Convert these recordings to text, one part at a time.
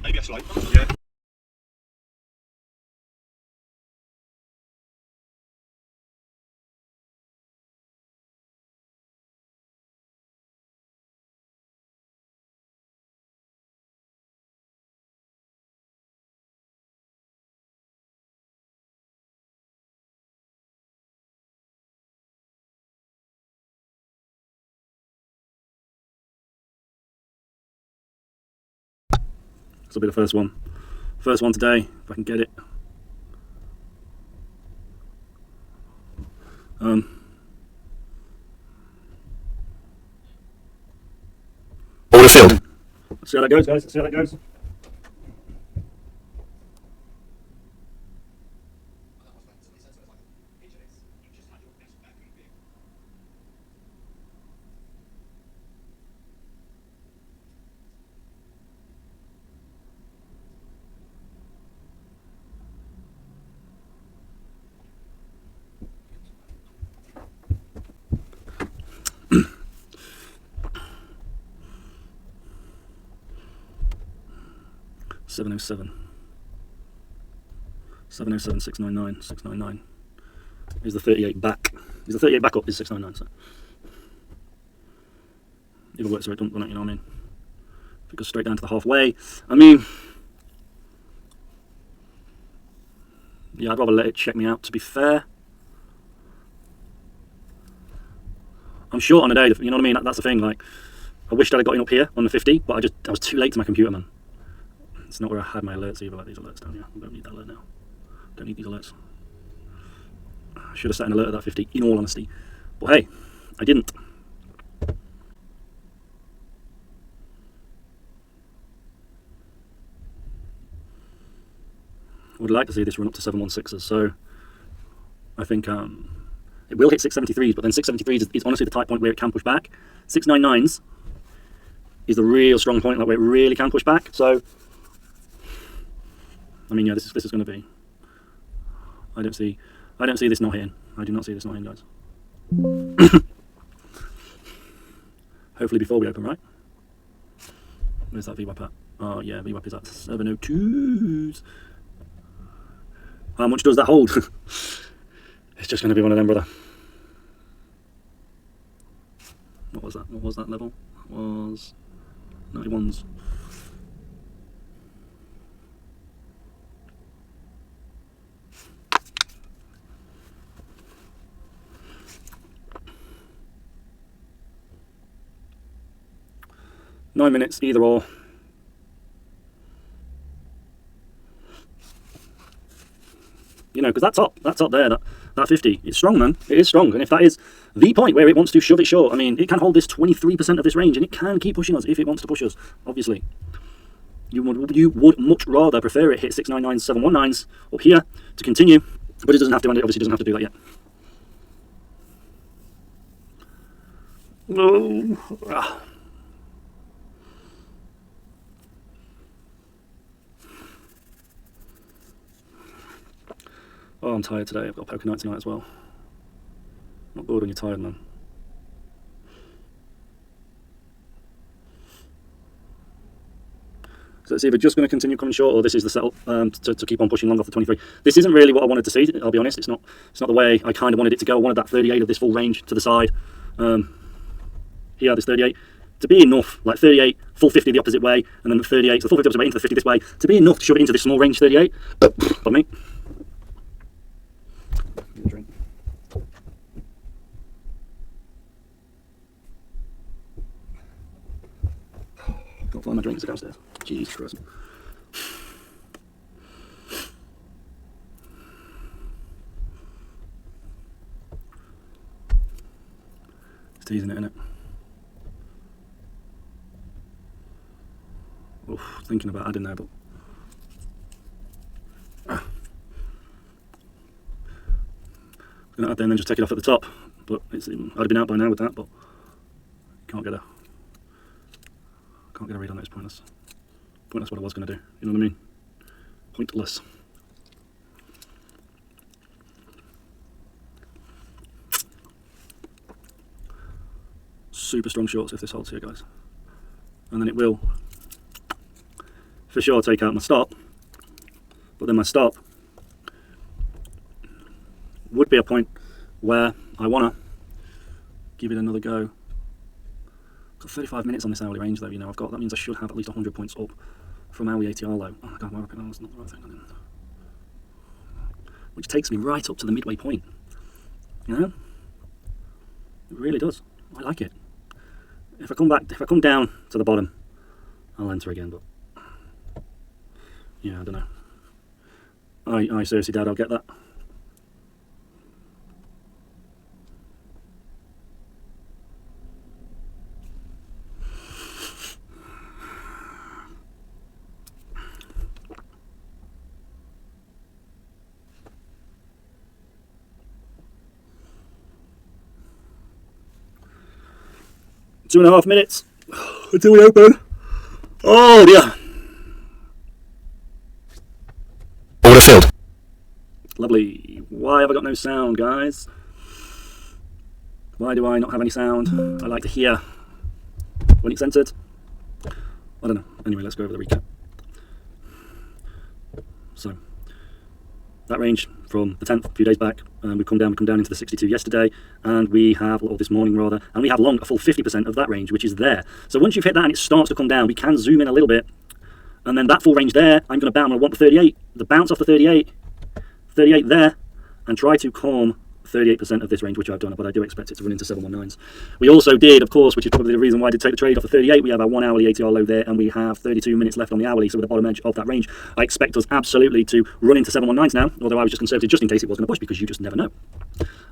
ABS light. Yeah. This will be the first one. First one today, if I can get it. Order filled. Let's see how that goes, guys. Let's see how that goes. $707. 707, 699, 699. Is the 38 back? Is the 38 back up? Is 699? So either works or it don't, you know what I mean? If it goes straight down to the halfway, I mean, yeah, I'd rather let it check me out. To be fair, I'm short on a day. You know what I mean? That's the thing. Like, I wished I'd have got in up here on the 50, but I was too late to my computer, man. It's not where I had my alerts either, like these alerts down here. I don't need that alert now. Don't need these alerts. I should have set an alert at that 50, in all honesty. But hey, I didn't. I would like to see this run up to 716s, so I think it will hit 673s, but then 673s is honestly the tight point where it can push back. 699s is the real strong point, like where it really can push back. So I mean, yeah, this is going to be. I don't see this not hitting. I do not see this not hitting, guys. Hopefully before we open, right? Where's that VWAP at? Oh yeah, VWAP is at 702s. How much does that hold? It's just going to be one of them, brother. What was that? What was that level? That was 91s. Nine minutes, either or. You know, because that top there, that 50, it's strong, man. It is strong, and if that is the point where it wants to shove it short, I mean, it can hold this 23% of this range, and it can keep pushing us if it wants to push us. Obviously, you would much rather prefer it hit 699s, 719s up here to continue, but it doesn't have to, and it obviously doesn't have to do that yet. Oh. Oh, I'm tired today. I've got poker night tonight as well. Not good when you're tired, man. So it's either just going to continue coming short, or this is the setup to keep on pushing long off the 23. This isn't really what I wanted to see. I'll be honest. It's not the way I kind of wanted it to go. I wanted that 38 of this full range to the side. Here, this 38 to be enough, like 38, full 50 the opposite way, and then the 38, so the full 50 opposite way into the 50 this way, to be enough to shove it into this small range 38. Pardon me. Drink. Can't find my drinks downstairs. Jesus Christ. It's teasing it, innit? Oof, thinking about adding there, but I'm gonna add there and then just take it off at the top. But I'd have been out by now with that, but can't get a read on it. It's pointless. Pointless what I was gonna do. You know what I mean? Pointless. Super strong shorts if this holds here, guys. And then it will for sure take out my stop, but then my stop would be a point where I want to give it another go. Got 35 minutes on this hourly range though, you know, that means I should have at least 100 points up from hourly ATR low. Oh my god, why am I putting that's not the right thing. Which takes me right up to the midway point. You know? It really does. I like it. If I come down to the bottom, I'll enter again, but yeah, I don't know. I seriously doubt I'll get that. Two and a half minutes until we open. Oh dear. Order filled. Lovely. Why have I got no sound, guys? Why do I not have any sound? I like to hear when it's entered. I don't know. Anyway, let's go over the recap. So, that range from the 10th, a few days back, we've come down into the 62 yesterday, and we have, or this morning rather, and we have long a full 50% of that range, which is there. So once you've hit that and it starts to come down, we can zoom in a little bit, and then that full range there, I'm going to bounce, I want the 38, the bounce off the 38 there, and try to calm 38% of this range, which I've done, but I do expect it to run into 719s. We also did, of course, which is probably the reason why I did take the trade off the 38, we have our 1 hourly ATR low there, and we have 32 minutes left on the hourly, so with the bottom edge of that range, I expect us absolutely to run into 719s now, although I was just conservative just in case it was going to push, because you just never know.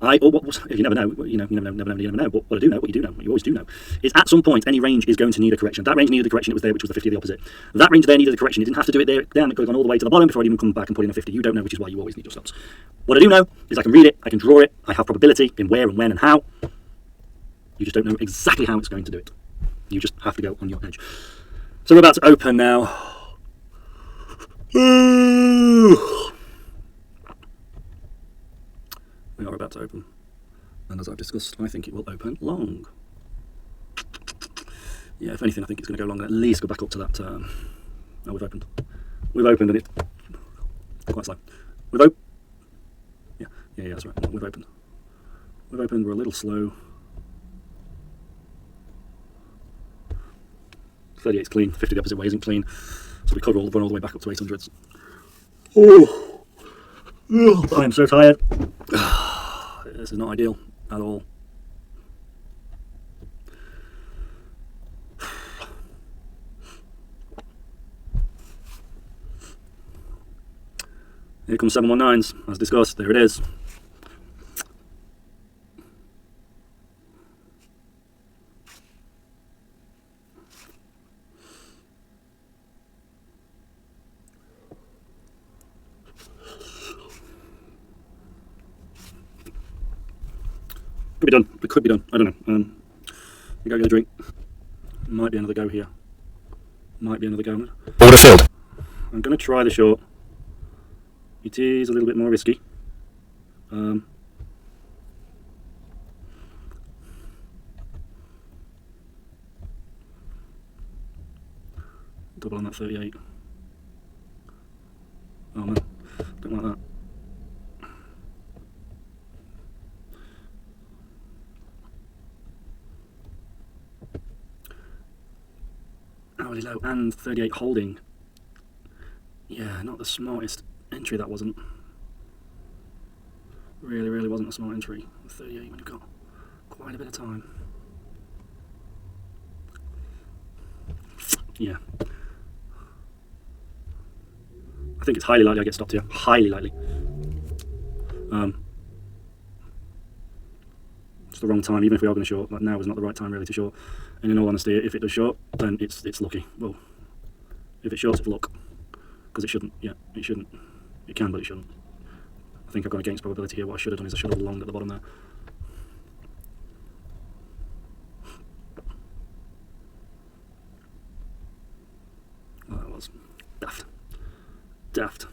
If you never know, you never know, but what I do know, what you always do know, is at some point any range is going to need a correction. That range needed a correction, it was there, which was the 50 of the opposite. That range there needed a correction, you didn't have to do it there, down, it could have gone all the way to the bottom before I'd even come back and put in a 50. You don't know, which is why you always need your stops. What I do know is I can read it, I can draw it, I have probability in where and when and how. You just don't know exactly how it's going to do it. You just have to go on your edge. So we're about to open now. We are about to open. And as I've discussed, I think it will open long. Yeah, if anything, I think it's going to go long and at least go back up to that. Oh, we've opened. We've opened and it's quite slow. We've opened. Yeah, that's right. We've opened. We've opened, we're a little slow. 38's clean, 50 the opposite way isn't clean. So we could run all the way back up to 800s. Oh, I am so tired. This is not ideal at all. Here comes 719s, as discussed, there it is. Could be done. It could be done. I don't know. Go get a drink. Might be another go here. Might be another go. Order filled. I'm going to try the short. It is a little bit more risky. Double on that 38. Oh man, don't like that. Hourly low and 38 holding. Yeah, not the smartest entry, that wasn't. Really wasn't a smart entry. 38 when you've got quite a bit of time. Yeah. I think it's highly likely I get stopped here. Highly likely. It's the wrong time, even if we are going to short. Like now is not the right time really to short. And in all honesty, if it does short, then it's lucky. Well, if it shorts, it's luck. Because it shouldn't. Yeah, it shouldn't. It can, but it shouldn't. I think I've gone against probability here. What I should have done is I should have longed at the bottom there. Well, that was daft. Daft.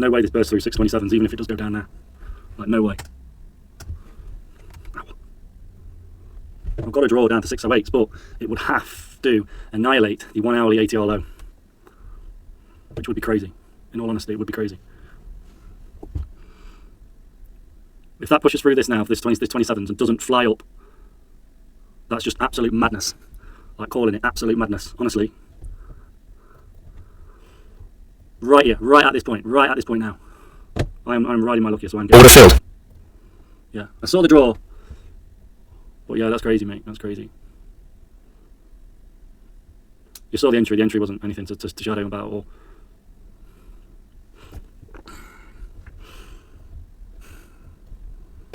No way this bursts through 627s, even if it does go down now. Like, no way. Ow. I've got to draw down to 608s, but it would have to annihilate the 1 hourly ATR low, which would be crazy. In all honesty, it would be crazy. If that pushes through this now, this 27s, and doesn't fly up, that's just absolute madness. Like, calling it absolute madness, honestly. Right here, right at this point now. I'm riding my luck here, so I'm getting... Order filled. Yeah, I saw the draw. But yeah, that's crazy, mate. That's crazy. You saw the entry. The entry wasn't anything to shadow about at all.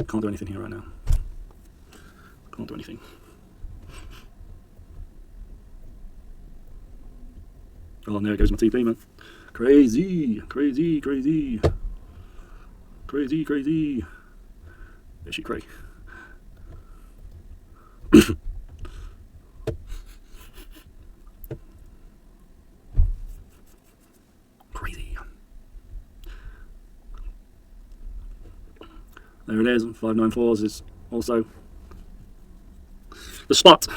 Can't do anything here right now. Can't do anything. Oh, and there goes my TP, man. Crazy, crazy, crazy. Crazy, crazy. There she cray. Crazy. There it is. 594s is also the spot.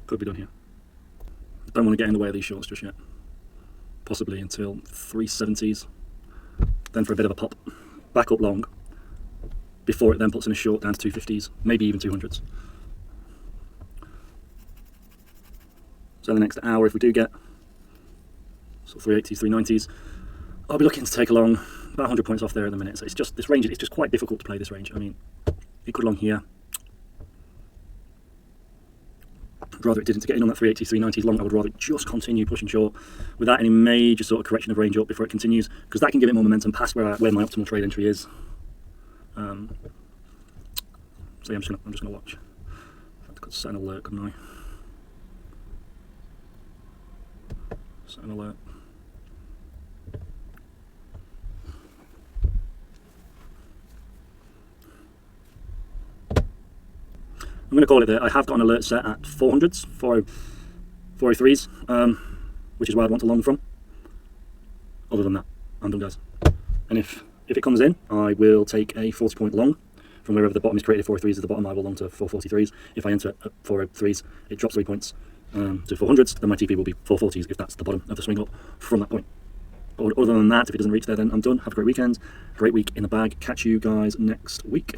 Could be done here. Don't want to get in the way of these shorts just yet. Possibly until 370s. Then for a bit of a pop. Back up long. Before it then puts in a short down to 250s. Maybe even 200s. So the next hour, if we do get so 380s, 390s, I'll be looking to take along about 100 points off there in a minute. So it's just, this range, it's just quite difficult to play this range. I mean, it could long here. I'd rather it didn't, to get in on that 380s, 390s long. I would rather just continue pushing short without any major sort of correction of range up before it continues, because that can give it more momentum past where my optimal trade entry is. So yeah, I'm just gonna watch. I could set an alert, couldn't I? Set an alert. I'm going to call it there. I have got an alert set at 400s, 403s, which is where I'd want to long from. Other than that, I'm done, guys. And if it comes in, I will take a 40-point long from wherever the bottom is created. 403s at the bottom, I will long to 443s. If I enter at 403s, it drops 3 points to 400s, then my TP will be 440s if that's the bottom of the swing up from that point. But other than that, if it doesn't reach there, then I'm done. Have a great weekend, great week in the bag. Catch you guys next week.